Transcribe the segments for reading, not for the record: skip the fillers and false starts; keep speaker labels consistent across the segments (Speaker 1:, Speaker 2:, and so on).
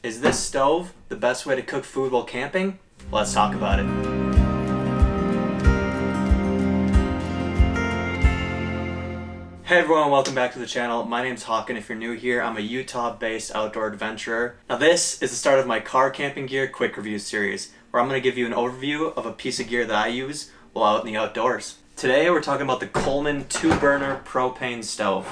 Speaker 1: Is this stove the best way to cook food while camping? Let's talk about it. Hey everyone, welcome back to the channel. My name's Hawk, and if you're new here, I'm a Utah-based outdoor adventurer. Now this is the start of my car camping gear quick review series, where I'm going to give you an overview of a piece of gear that I use while out in the outdoors. Today we're talking about the Coleman 2-burner propane stove.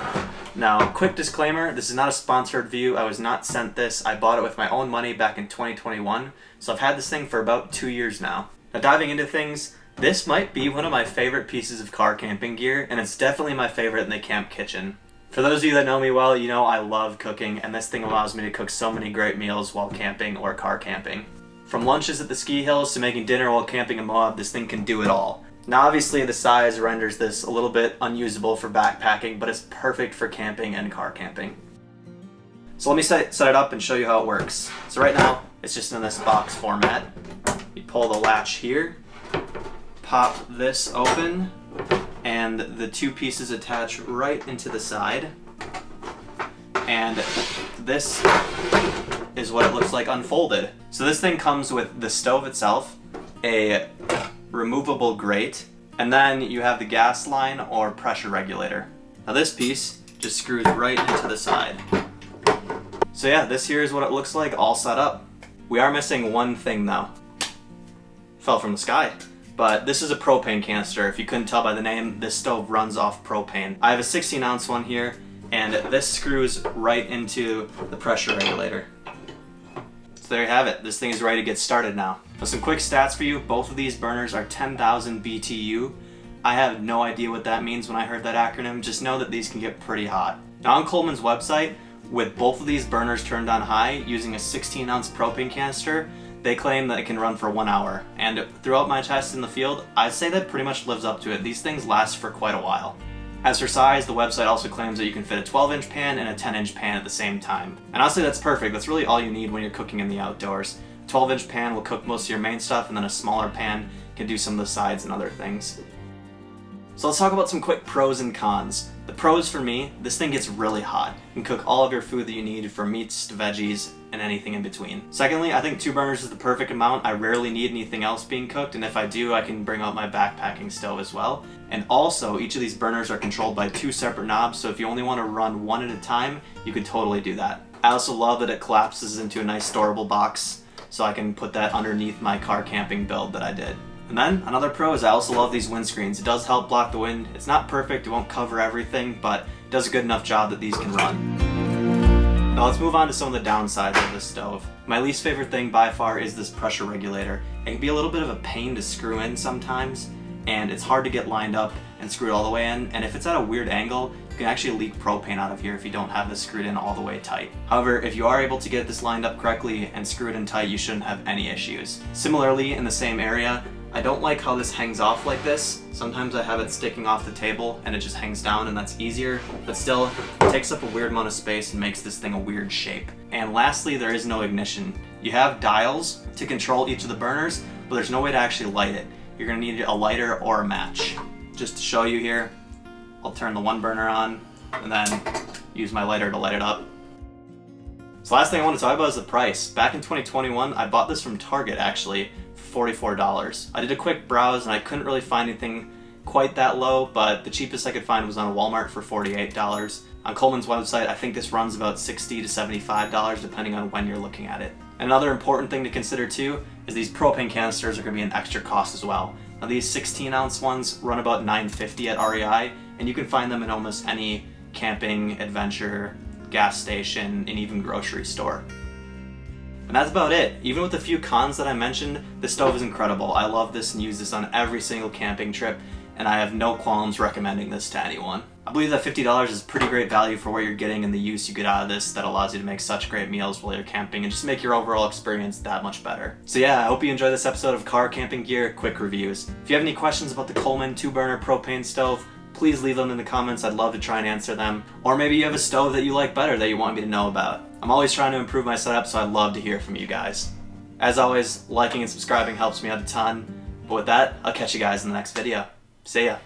Speaker 1: Now, quick disclaimer, this is not a sponsored review. I was not sent this. I bought it with my own money back in 2021, so I've had this thing for about 2 years now. Now diving into things, this might be one of my favorite pieces of car camping gear, and it's definitely my favorite in the camp kitchen. For those of you that know me well, you know I love cooking, and this thing allows me to cook so many great meals while camping or car camping. From lunches at the ski hills to making dinner while camping in Moab, this thing can do it all. Now obviously the size renders this a little bit unusable for backpacking, but it's perfect for camping and car camping. So let me set it up and show you how it works. So right now, it's just in this box format. You pull the latch here, pop this open, and the two pieces attach right into the side. And this is what it looks like unfolded. So this thing comes with the stove itself, a removable grate, and then you have the gas line or pressure regulator. Now this piece just screws right into the side. So yeah, this here is what it looks like all set up. We are missing one thing though. Fell from the sky. But this is a propane canister. If you couldn't tell by the name, this stove runs off propane. I have a 16-ounce one here, and this screws right into the pressure regulator. So there you have it. This thing is ready to get started now. So some quick stats for you. Both of these burners are 10,000 BTU. I have no idea what that means when I heard that acronym. Just know that these can get pretty hot. Now on Coleman's website, with both of these burners turned on high using a 16-ounce propane canister, they claim that it can run for 1 hour. And throughout my tests in the field, I'd say that pretty much lives up to it. These things last for quite a while. As for size, the website also claims that you can fit a 12-inch pan and a 10-inch pan at the same time. And honestly, that's perfect. That's really all you need when you're cooking in the outdoors. A 12-inch pan will cook most of your main stuff, and then a smaller pan can do some of the sides and other things. So let's talk about some quick pros and cons. The pros for me, this thing gets really hot. You can cook all of your food that you need, from meats to veggies and anything in between. Secondly, I think 2 burners is the perfect amount. I rarely need anything else being cooked, and if I do, I can bring out my backpacking stove as well. And also, each of these burners are controlled by 2 separate knobs, so if you only want to run one at a time, you could totally do that. I also love that it collapses into a nice storable box, so I can put that underneath my car camping build that I did. And then, another pro is I also love these windscreens. It does help block the wind. It's not perfect, it won't cover everything, but it does a good enough job that these can run. Now let's move on to some of the downsides of this stove. My least favorite thing by far is this pressure regulator. It can be a little bit of a pain to screw in sometimes, and it's hard to get lined up and screwed all the way in, and if it's at a weird angle, you can actually leak propane out of here if you don't have this screwed in all the way tight. However, if you are able to get this lined up correctly and screw it in tight, you shouldn't have any issues. Similarly, in the same area, I don't like how this hangs off like this. Sometimes I have it sticking off the table and it just hangs down, and that's easier, but still, it takes up a weird amount of space and makes this thing a weird shape. And lastly, there is no ignition. You have dials to control each of the burners, but there's no way to actually light it. You're gonna need a lighter or a match. Just to show you here, I'll turn the one burner on and then use my lighter to light it up. So last thing I want to talk about is the price. Back in 2021, I bought this from Target actually for $44. I did a quick browse and I couldn't really find anything quite that low, but the cheapest I could find was on Walmart for $48. On Coleman's website, I think this runs about $60 to $75 depending on when you're looking at it. Another important thing to consider too is these propane canisters are going to be an extra cost as well. Now these 16-ounce ones run about $9.50 at REI, and you can find them in almost any camping, adventure, gas station, and even grocery store. And that's about it. Even with the few cons that I mentioned, this stove is incredible. I love this and use this on every single camping trip, and I have no qualms recommending this to anyone. I believe that $50 is pretty great value for what you're getting and the use you get out of this that allows you to make such great meals while you're camping and just make your overall experience that much better. So yeah, I hope you enjoyed this episode of Car Camping Gear Quick Reviews. If you have any questions about the Coleman 2-burner propane stove, please leave them in the comments. I'd love to try and answer them. Or maybe you have a stove that you like better that you want me to know about. I'm always trying to improve my setup, so I'd love to hear from you guys. As always, liking and subscribing helps me out a ton. But with that, I'll catch you guys in the next video. See ya.